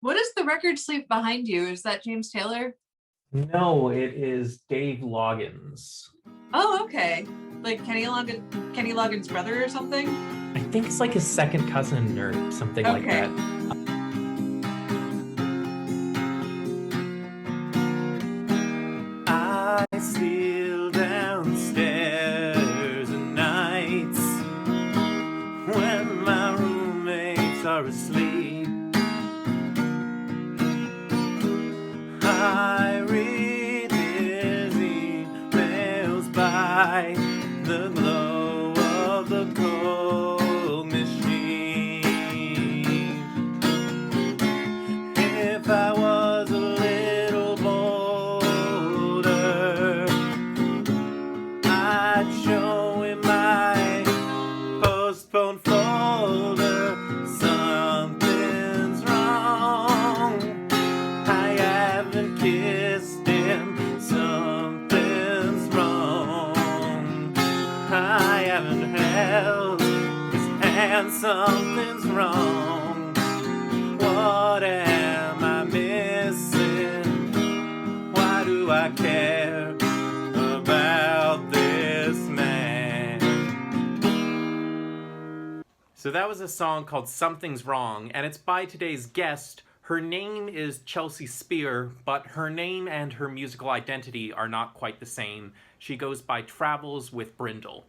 What is the record sleeve behind you? Is that James Taylor? No, it is Dave Loggins. Oh, okay. Like Kenny Loggins' brother or something? I think it's like his second cousin or something like Okay. that. I steal downstairs at nights when my roommates are asleep. I read his emails by the glow of the cold machine. If I was a little bolder, I'd show him my postponed folder. Something's wrong. I haven't kissed him. Something's wrong. I haven't held his hand. Something's wrong. What am I missing? Why do I care about this man? So that was a song called Something's Wrong, and it's by today's guest. Her name is Chelsea Spear, but her name and her musical identity are not quite the same. She goes by Travels with Brindle.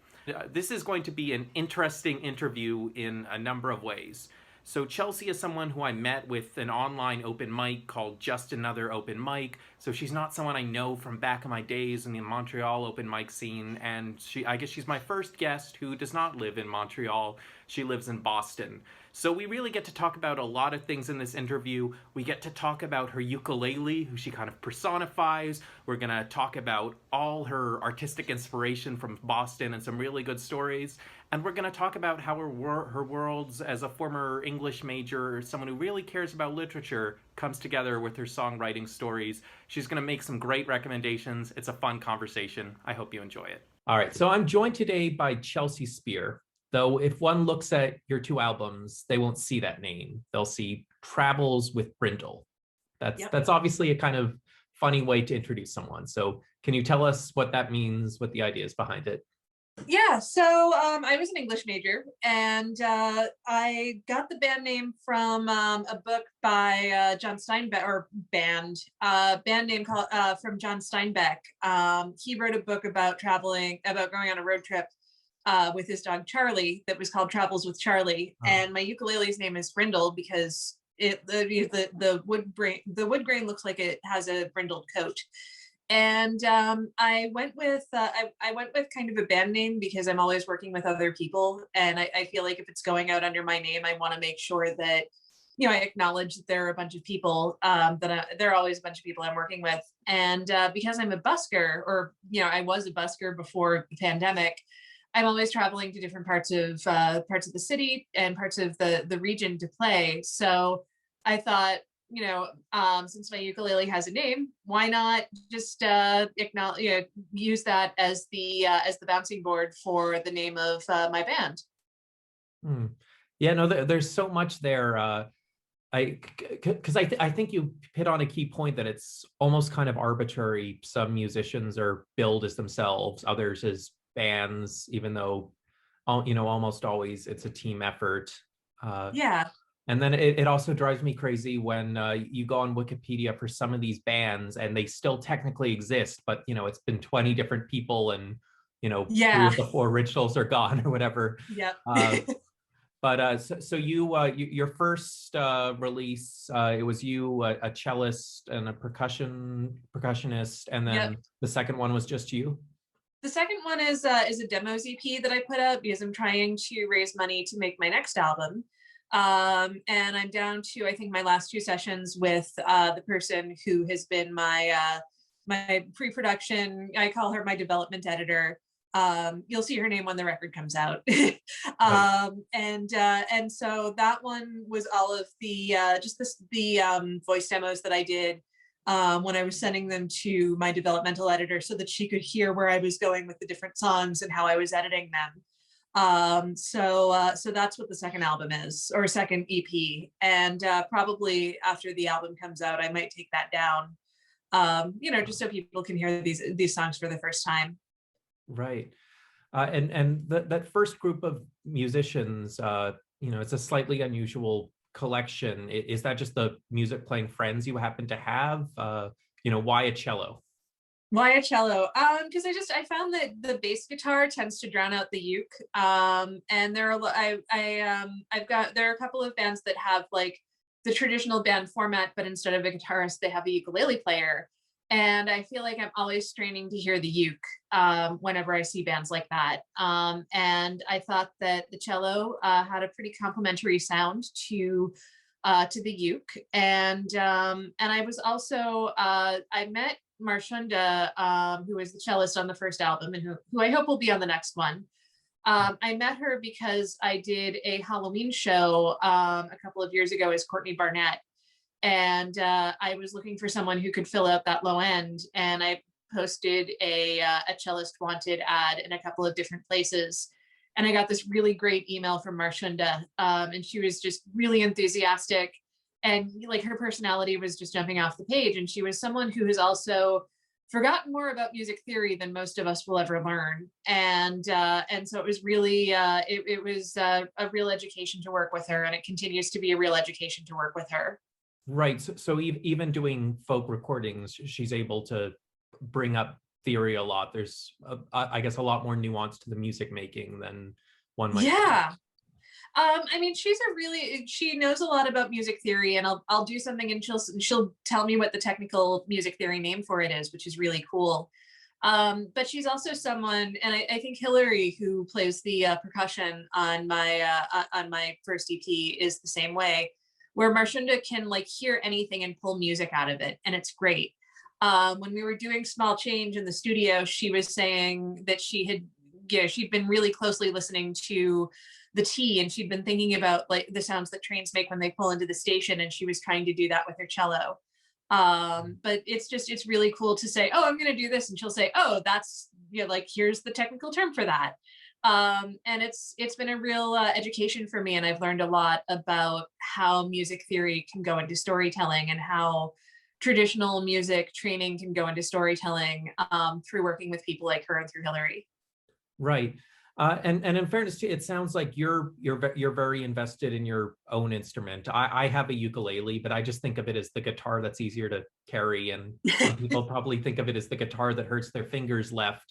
This is going to be an interesting interview in a number of ways. So Chelsea is someone who I met with an online open mic called Just Another Open Mic. So she's not someone I know from back in my days in the Montreal open mic scene. And I guess she's my first guest who does not live in Montreal. She lives in Boston. So we really get to talk about a lot of things in this interview. We get to talk about her ukulele, who she kind of personifies. We're going to talk about all her artistic inspiration from Boston and some really good stories. And we're going to talk about how her worlds as a former English major, someone who really cares about literature, comes together with her songwriting stories. She's going to make some great recommendations. It's a fun conversation. I hope you enjoy it. All right, so I'm joined today by Chelsea Spear. Though if one looks at your two albums, they won't see that name. They'll see Travels with Brindle. That's obviously a kind of funny way to introduce someone. So can you tell us what that means, what the idea is behind it? Yeah, so I was an English major, and I got the band name from a book by John Steinbeck, or band name called from John Steinbeck. He wrote a book about going on a road trip with his dog Charlie that was called Travels with Charlie. Oh. And my ukulele's name is Brindle because the wood grain looks like it has a brindled coat. And I went with kind of a band name because I'm always working with other people, and I feel like if it's going out under my name, I want to make sure that I acknowledge that there are a bunch of people there are always a bunch of people I'm working with, and because I'm a busker, or I was a busker before the pandemic. I'm always traveling to different parts of the city and parts of the region to play. So I thought, since my ukulele has a name, why not just use that as the bouncing board for the name of my band. Yeah, no, there's so much there. I think you hit on a key point that it's almost kind of arbitrary. Some musicians are billed as themselves, others as bands, even though almost always it's a team effort. Yeah. And then it also drives me crazy when you go on Wikipedia for some of these bands and they still technically exist, but it's been 20 different people and 3 of the 4 originals are gone or whatever. Yeah. But so your first release, it was you, a cellist and a percussionist, and then the second one was just you? The second one is a demos EP that I put up because I'm trying to raise money to make my next album. And I'm down to, I think, my last 2 sessions with the person who has been my pre-production. I call her my development editor. You'll see her name when the record comes out. And so that one was all of the voice demos that I did when I was sending them to my developmental editor so that she could hear where I was going with the different songs and how I was editing them. So that's what the second album is, or second EP. And probably after the album comes out, I might take that down, just so people can hear these songs for the first time. Right. And that first group of musicians, it's a slightly unusual collection. Is that just the music playing friends you happen to have? Why a cello? Why a cello? Because I found that the bass guitar tends to drown out the uke. And there are there are a couple of bands that have like the traditional band format, but instead of a guitarist, they have a ukulele player. And I feel like I'm always straining to hear the uke whenever I see bands like that. And I thought that the cello had a pretty complementary sound to the uke. And I was also I met Marshunda, who was the cellist on the first album and who I hope will be on the next one. I met her because I did a Halloween show a couple of years ago as Courtney Barnett. And I was looking for someone who could fill out that low end. And I posted a cellist wanted ad in a couple of different places. And I got this really great email from Marshunda. And she was just really enthusiastic. And like her personality was just jumping off the page. And she was someone who has also forgotten more about music theory than most of us will ever learn. And so it was really, it was a real education to work with her. And it continues to be a real education to work with her. Right. So even doing folk recordings, she's able to bring up theory a lot. There's, I guess, a lot more nuance to the music making than one might. Yeah. I mean, she knows a lot about music theory, and I'll do something and she'll tell me what the technical music theory name for it is, which is really cool. But she's also someone, and I think Hillary, who plays the percussion on my first EP, is the same way, where Marshunda can like hear anything and pull music out of it, and it's great. When we were doing Small Change in the studio, she was saying that she'd been really closely listening to the T, and she'd been thinking about like the sounds that trains make when they pull into the station, and she was trying to do that with her cello. But it's really cool to say, oh, I'm going to do this, and she'll say, oh, that's like here's the technical term for that. And it's been a real education for me, and I've learned a lot about how music theory can go into storytelling and how traditional music training can go into storytelling through working with people like her and through Hillary. Right. And in fairness to you, it sounds like you're very invested in your own instrument. I have a ukulele, but I just think of it as the guitar that's easier to carry, and some people probably think of it as the guitar that hurts their fingers less.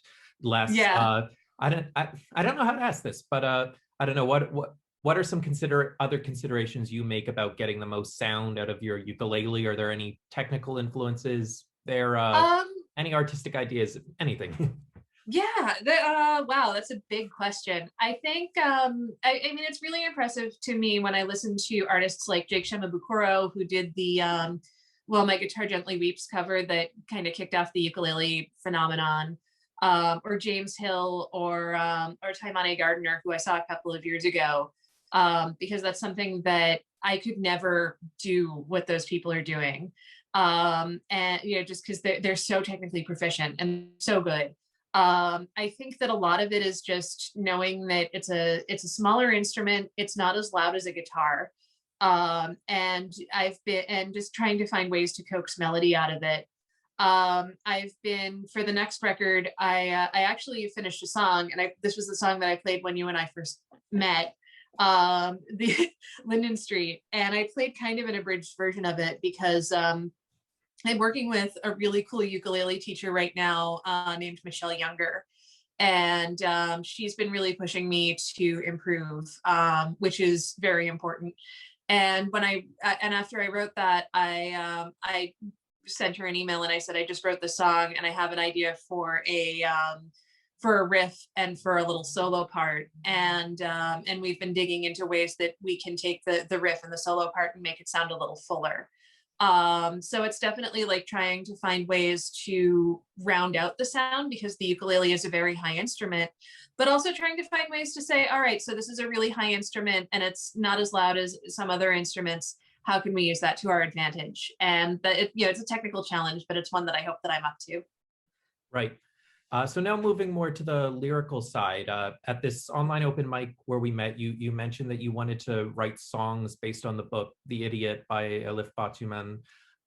Yeah. I don't know how to ask this, but I don't know what are some other considerations you make about getting the most sound out of your ukulele? Are there any technical influences there? Any artistic ideas? Anything? Yeah, wow, that's a big question. I think, I mean, it's really impressive to me when I listen to artists like Jake Shimabukuro, who did the Well, My Guitar Gently Weeps cover that kind of kicked off the ukulele phenomenon, or James Hill, or Taimane Gardner, who I saw a couple of years ago, because that's something that I could never do what those people are doing. And, just because they're so technically proficient and so good. I think that a lot of it is just knowing that it's a smaller instrument. It's not as loud as a guitar. And just trying to find ways to coax melody out of it. For the next record, I actually finished a song, and this was the song that I played when you and I first met, the Linden Street. And I played kind of an abridged version of it because, I'm working with a really cool ukulele teacher right now named Michelle Younger. And she's been really pushing me to improve, which is very important. And after I wrote that, I sent her an email and I said, I just wrote the song and I have an idea for a riff and for a little solo part. And we've been digging into ways that we can take the riff and the solo part and make it sound a little fuller. So it's definitely like trying to find ways to round out the sound, because the ukulele is a very high instrument, but also trying to find ways to say, all right, so this is a really high instrument and it's not as loud as some other instruments. How can we use that to our advantage? And it's a technical challenge, but it's one that I hope that I'm up to. Right. So now moving more to the lyrical side, at this online open mic where we met, you mentioned that you wanted to write songs based on the book The Idiot by Elif Batuman.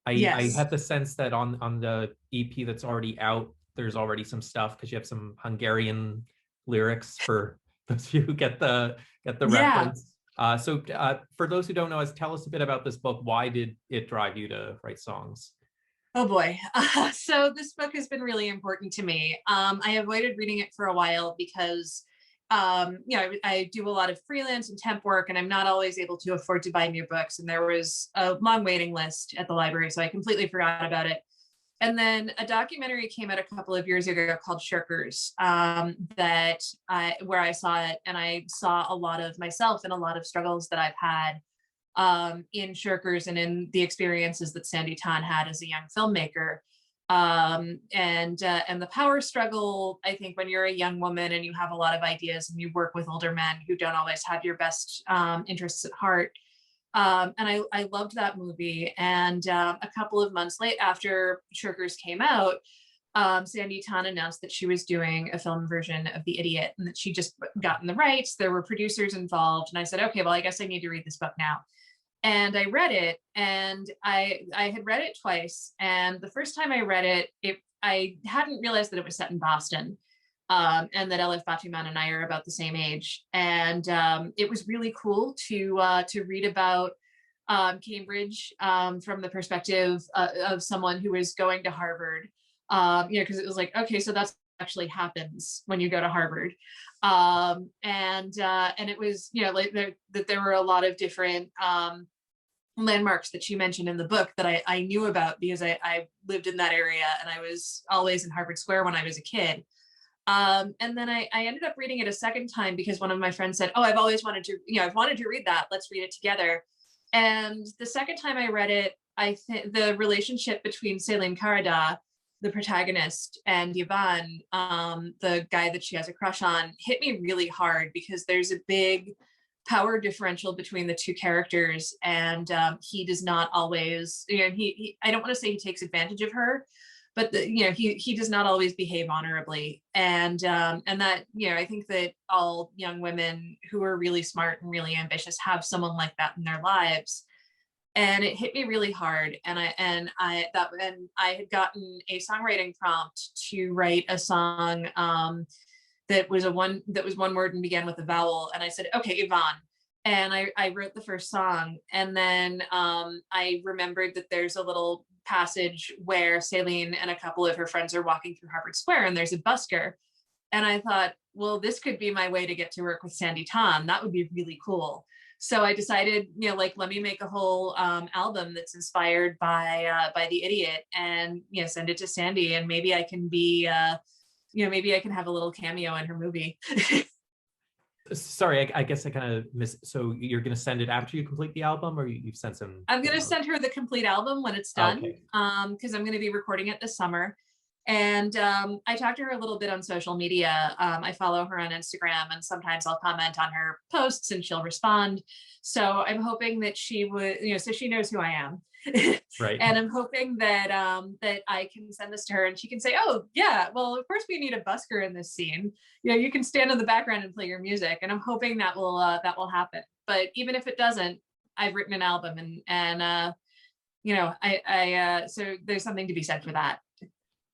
I Yes. had the sense that on the EP that's already out, there's already some stuff because you have some Hungarian lyrics for those of you who get the Yeah. reference. For those who don't know us, tell us a bit about this book. Why did it drive you to write songs? Oh boy. So this book has been really important to me. I avoided reading it for a while because, I do a lot of freelance and temp work, and I'm not always able to afford to buy new books. And there was a long waiting list at the library, so I completely forgot about it. And then a documentary came out a couple of years ago called Shirkers, where I saw it, and I saw a lot of myself and a lot of struggles that I've had in Shirkers and in the experiences that Sandi had as a young filmmaker. And the power struggle, I think, when you're a young woman and you have a lot of ideas and you work with older men who don't always have your best interests at heart. And I loved that movie. And a couple of months late after Shirkers came out, Sandi announced that she was doing a film version of The Idiot and that she just gotten the rights. There were producers involved. And I said, okay, well, I guess I need to read this book now. And I read it, and I had read it twice. And the first time I read it, I hadn't realized that it was set in Boston, and that Elif Batuman and I are about the same age. And it was really cool to read about Cambridge from the perspective of someone who is going to Harvard. Because it was like, okay, so that's actually happens when you go to Harvard. And it was, like that there were a lot of different landmarks that you mentioned in the book that I knew about because I lived in that area, and I was always in Harvard Square when I was a kid. And then I ended up reading it a second time because one of my friends said, oh, I've always wanted to, I've wanted to read that. Let's read it together. And the second time I read it, I think the relationship between Selin Karada, the protagonist, and Ivan, the guy that she has a crush on, hit me really hard because there's a big power differential between the two characters, and he does not always, I don't want to say he takes advantage of her, but he does not always behave honorably, and that, I think that all young women who are really smart and really ambitious have someone like that in their lives. And it hit me really hard, and I had gotten a songwriting prompt to write a song that was one word and began with a vowel, and I said, okay, Yvonne. And I wrote the first song, and then I remembered that there's a little passage where Celine and a couple of her friends are walking through Harvard Square, and there's a busker, and I thought, well, this could be my way to get to work with Sandi. That would be really cool. So I decided, let me make a whole album that's inspired by The Idiot, and send it to Sandi, and maybe I can be maybe I can have a little cameo in her movie. Sorry, I guess I kind of missed. So you're going to send it after you complete the album, or you've sent some? I'm going to send her the complete album when it's done, Okay. Because I'm going to be recording it this summer. And I talked to her a little bit on social media. I follow her on Instagram, and sometimes I'll comment on her posts and she'll respond. So I'm hoping that she would, so she knows who I am. Right. And I'm hoping that that I can send this to her and she can say, oh yeah, well, of course we need a busker in this scene. You can stand in the background and play your music. And I'm hoping that will happen. But even if it doesn't, I've written an album, and so there's something to be said for that.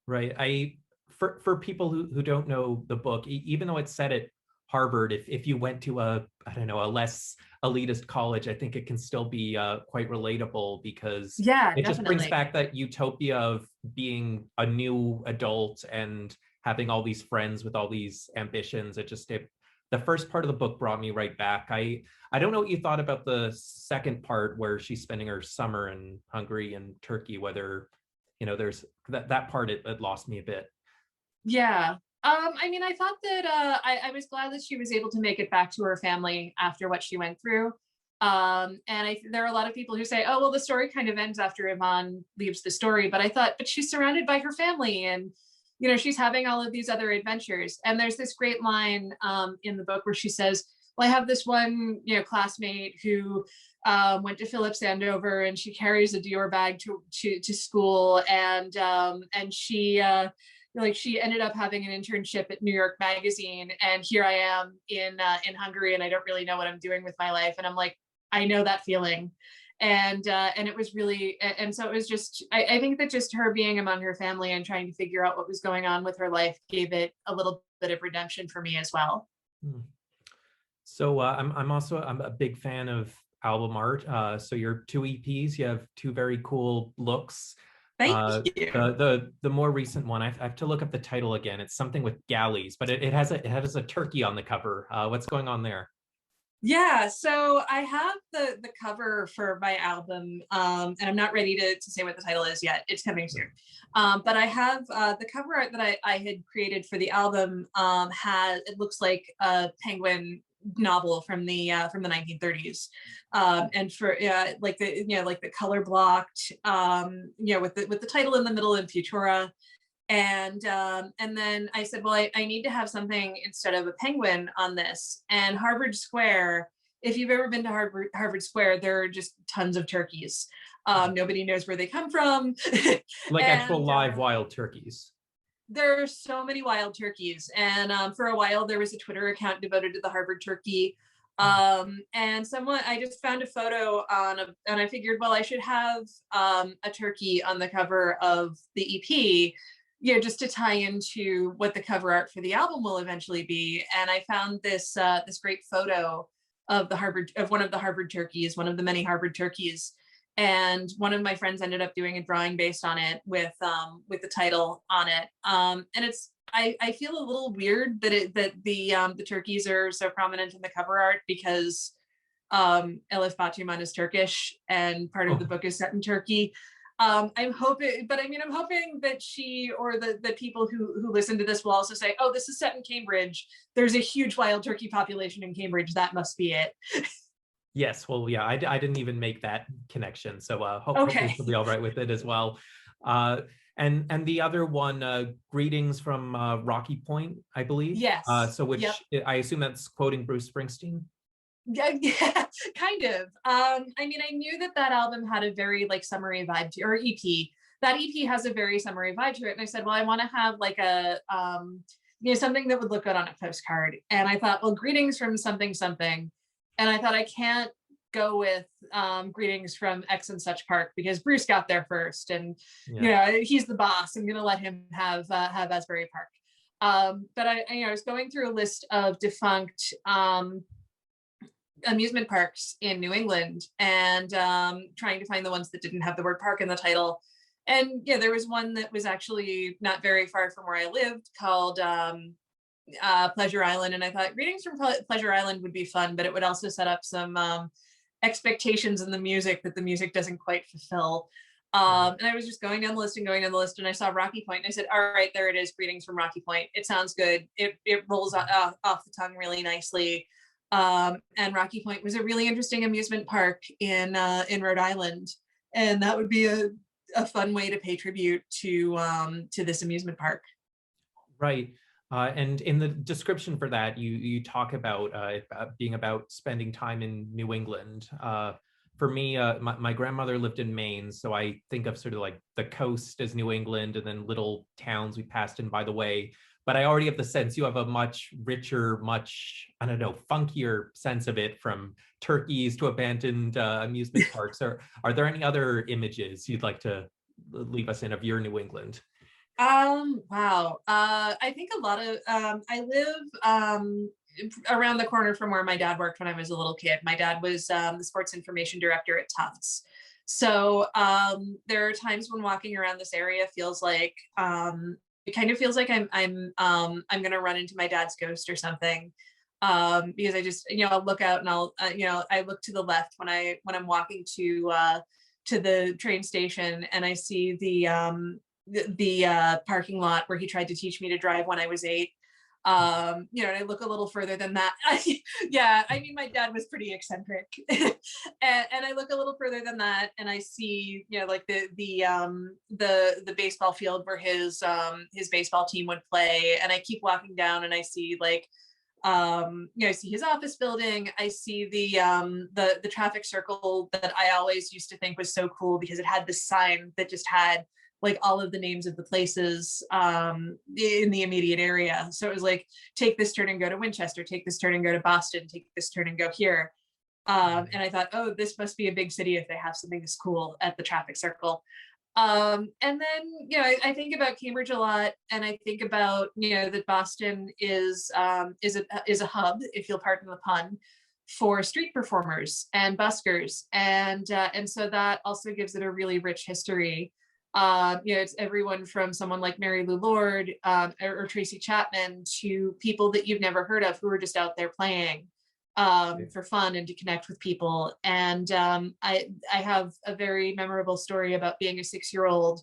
Right. For people who don't know the book, even though it's set at Harvard, if you went to a less elitist college, I think it can still be quite relatable because Yeah, it just brings definitely. back that utopia of being a new adult and having all these friends with all these ambitions. The first part of the book brought me right back. I don't know what you thought about the second part where she's spending her summer in Hungary and Turkey, whether there's that part, it lost me a bit. Yeah. I thought that I was glad that she was able to make it back to her family after what she went through. And there are a lot of people who say, oh, well, the story kind of ends after Ivan leaves the story. But I thought, but she's surrounded by her family, and, she's having all of these other adventures. And there's this great line in the book where she says, well, I have this one, classmate who went to Phillips Andover, and she carries a Dior bag to school, and she like she ended up having an internship at New York Magazine, and here I am in Hungary, and I don't really know what I'm doing with my life. And I'm like, I know that feeling. And it was really, and so it was just, I think that just her being among her family and trying to figure out what was going on with her life gave it a little bit of redemption for me as well. Hmm. So I'm a big fan of album art. So your two EPs, you have two very cool looks. Thank Uh, you. the more recent one, I have to look up the title again. It's something with galleys, but it has a turkey on the cover. What's going on there? Yeah, so I have the cover for my album, and I'm not ready to say what the title is yet. It's coming soon. But I have the cover art that I had created for the album has, it looks like a penguin novel from the 1930s, and for like the, like the color blocked, with the title in the middle in Futura. And then I said, well, I need to have something instead of a penguin on this. And Harvard Square, if you've ever been to Harvard Square, there are just tons of turkeys. Nobody knows where they come from. Like actual And live wild turkeys. there are so many wild turkeys. And for a while, there was a Twitter account devoted to the Harvard turkey. And I just found a photo and I figured, well, I should have a turkey on the cover of the EP, just to tie into what the cover art for the album will eventually be. And I found this great photo of one of the Harvard turkeys, one of the many Harvard turkeys. And one of my friends ended up doing a drawing based on it with the title on it. And I feel a little weird that the turkeys are so prominent in the cover art, because Elif Batuman is Turkish and part of the book is set in Turkey. I'm hoping that she or the people who listen to this will also say, oh, this is set in Cambridge. There's a huge wild turkey population in Cambridge. That must be it. Yes, well, yeah, I didn't even make that connection, so hopefully Okay. she'll be all right with it as well. And the other one, greetings from Rocky Point, I believe. Yes. So which Yep. I assume that's quoting Bruce Springsteen. Yeah, kind of. I mean, I knew that album had a very like summery vibe to, or EP. That EP has a very summery vibe to it, and I said, well, I want to have like a something that would look good on a postcard. And I thought, well, greetings from something something, and I thought I can't go with greetings from X and such park because Bruce got there first, and he's the boss. I'm gonna let him have Asbury Park. But I was going through a list of defunct amusement parks in New England and trying to find the ones that didn't have the word park in the title. And yeah, there was one that was actually not very far from where I lived called Pleasure Island. And I thought greetings from Pleasure Island would be fun, but it would also set up some expectations in the music that the music doesn't quite fulfill. And I was just going down the list and I saw Rocky Point and I said, all right, there it is. Greetings from Rocky Point. It sounds good. It rolls off the tongue really nicely. And Rocky Point was a really interesting amusement park in Rhode Island, and that would be a fun way to pay tribute to this amusement park. Right. And in the description for that, you talk about it being about spending time in New England. For me, my grandmother lived in Maine, so I think of sort of like the coast as New England and then little towns we passed in by the way. But I already have the sense you have a much richer, much, I don't know, funkier sense of it, from turkeys to abandoned amusement parks. Are there any other images you'd like to leave us in of your New England? Wow. I think a lot of I live around the corner from where my dad worked when I was a little kid. My dad was the sports information director at Tufts. So there are times when walking around this area feels like it kind of feels like I'm gonna run into my dad's ghost or something, because I just I'll look out and I'll I look to the left when I'm walking to the train station and I see the parking lot where he tried to teach me to drive when I was 8. And I look a little further than that. Yeah, I mean, my dad was pretty eccentric. and I look a little further than that and I see, like the baseball field where his baseball team would play. And I keep walking down and I see like, I see his office building. I see the traffic circle that I always used to think was so cool because it had this sign that just had like all of the names of the places in the immediate area. So it was like, take this turn and go to Winchester, take this turn and go to Boston, take this turn and go here. And I thought, oh, this must be a big city if they have something this cool at the traffic circle. And then, you know, I think about Cambridge a lot, and I think about, you know, that Boston is a hub, if you'll pardon the pun, for street performers and buskers, and so that also gives it a really rich history. You know, it's everyone from someone like Mary Lou Lord or Tracy Chapman to people that you've never heard of who are just out there playing for fun and to connect with people. And I have a very memorable story about being a 6-year-old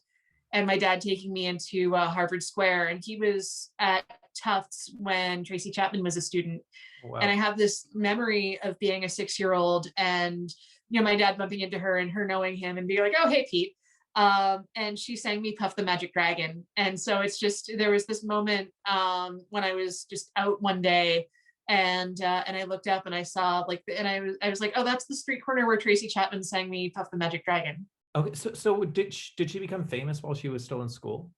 and my dad taking me into Harvard Square, and he was at Tufts when Tracy Chapman was a student. Wow. And I have this memory of being a 6-year-old and, you know, my dad bumping into her and her knowing him and being like, oh, hey, Pete. And she sang me Puff the Magic Dragon. And so it's just, there was this moment when I was just out one day and I looked up and I saw like, and I was like, oh, that's the street corner where Tracy Chapman sang me Puff the Magic Dragon. Okay, so did she become famous while she was still in school?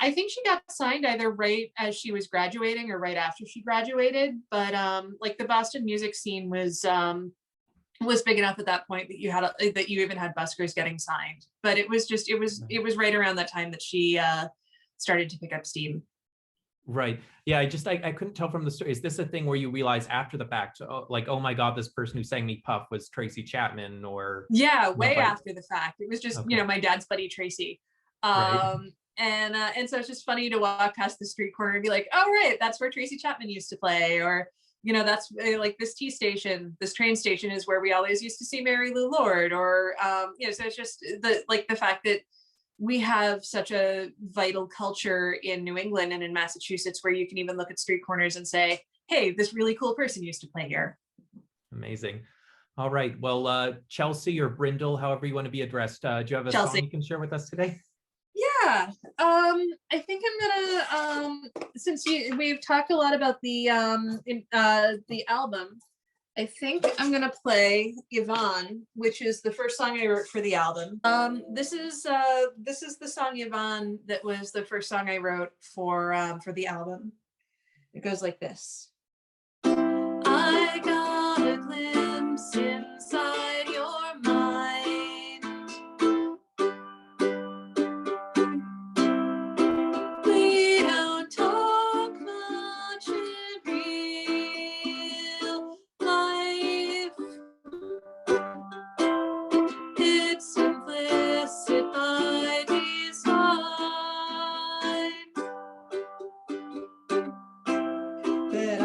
I think she got signed either right as she was graduating or right after she graduated. But like the Boston music scene was big enough at that point that you even had buskers getting signed. But it was right around that time that she started to pick up steam. Right. Yeah. I couldn't tell from the story. Is this a thing where you realize after the fact, like, oh my God, this person who sang me Puff was Tracy Chapman, or? Yeah, way after the fact. It was just, Okay. you know, my dad's buddy Tracy. Right. And so it's just funny to walk past the street corner and be like, oh, right, that's where Tracy Chapman used to play. Or, you know, that's like this train station is where we always used to see Mary Lou Lord. Or, you know, so it's just the fact that we have such a vital culture in New England and in Massachusetts where you can even look at street corners and say, hey, this really cool person used to play here. Amazing. All right. Well, Chelsea or Brindle, however you want to be addressed, do you have a Chelsea. song you can share with us today? Yeah, I think I'm gonna since we've talked a lot about the album, I think I'm gonna play Yvonne, which is the first song I wrote for the album. This is the song Yvonne that was the first song I wrote for the album. It goes like this. I got a glimpse inside your mind. We don't talk much in real life. It's implicit by design that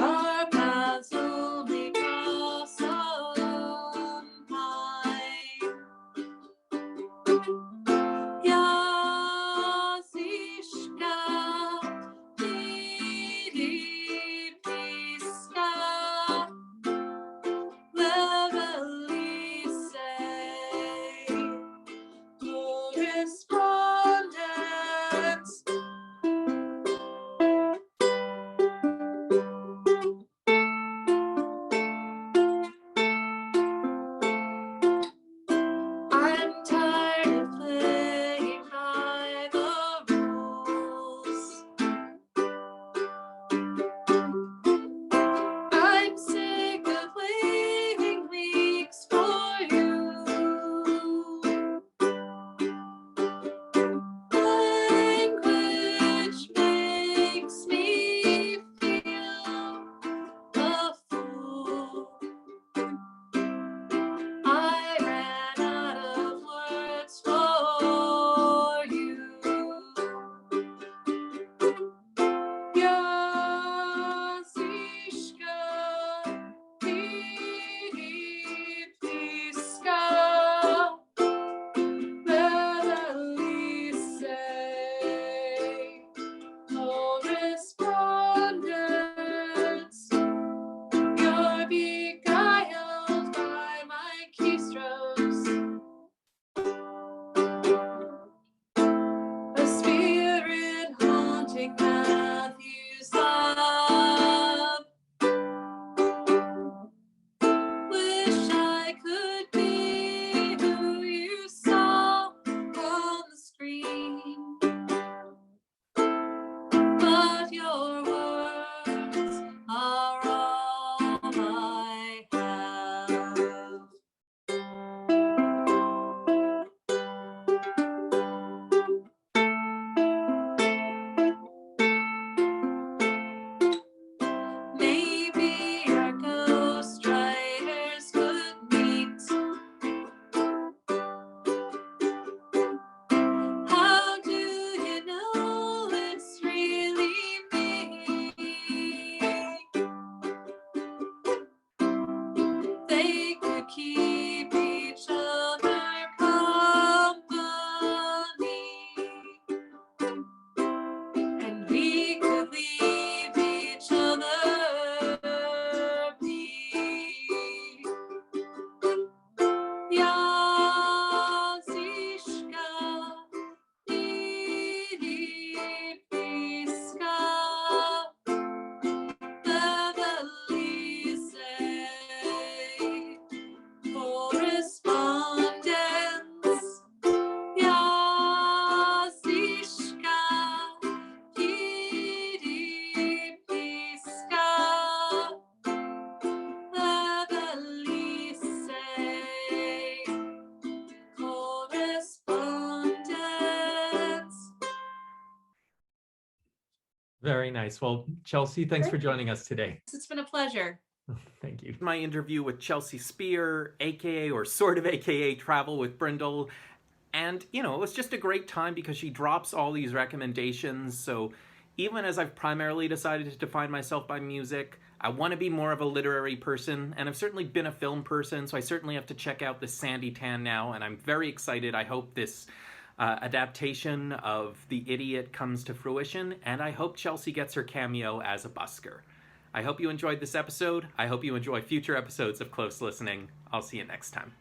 Very nice. Well, Chelsea, thanks for Thank you. joining us today. It's been a pleasure. Thank you. My interview with Chelsea Spear, aka or sort of aka Travel with Brindle. And, you know, it was just a great time because she drops all these recommendations. So even as I've primarily decided to define myself by music, I want to be more of a literary person, and I've certainly been a film person, so I certainly have to check out the Sandi Tan now, and I'm very excited. I hope this adaptation of The Idiot comes to fruition, and I hope Chelsea gets her cameo as a busker. I hope you enjoyed this episode. I hope you enjoy future episodes of Close Listening. I'll see you next time.